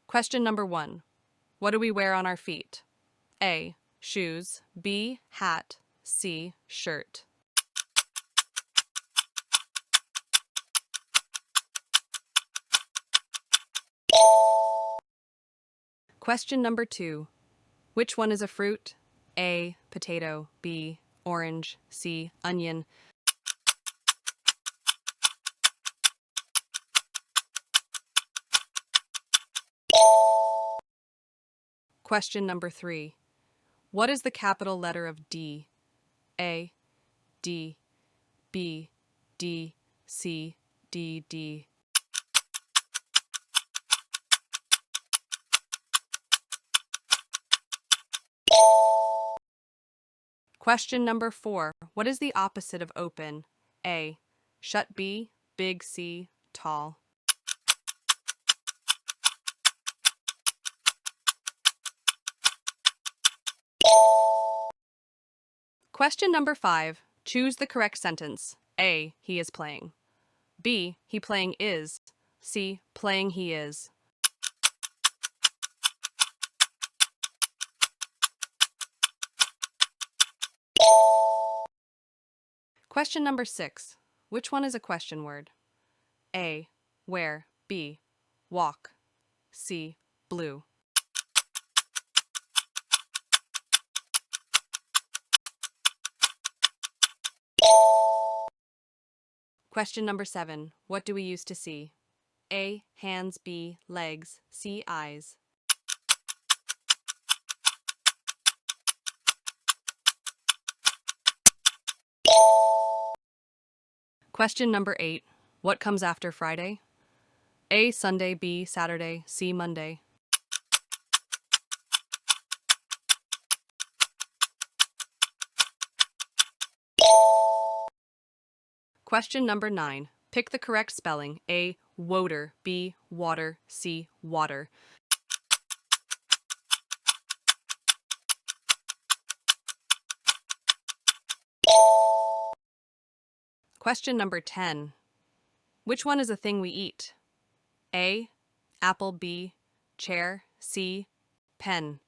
Question number 1. What do we wear on our feet? A. Shoes. B. Hat. C. Shirt. Question number 2. Which one is a fruit? A. Potato. B. Orange. C. Onion. Question number 3. What is the capital letter of D? A. D. B. D. C. D. D. Question number 4. What is the opposite of open? A. Shut. B. Big. C. Tall. Question number 5. Choose the correct sentence. A. He is playing. B. He playing is. C. Playing he is. Question number 6. Which one is a question word? A. Where. B. Walk. C. Blue. Question number 7. What do we use to see? A. Hands. B. Legs. C. Eyes. Question number 8. What comes after Friday? A. Sunday. B. Saturday. C. Monday. Question number 9. Pick the correct spelling. A. Woter. B. Water. C. Water. Question number 10. Which one is a thing we eat? A. Apple. B. Chair. C. Pen.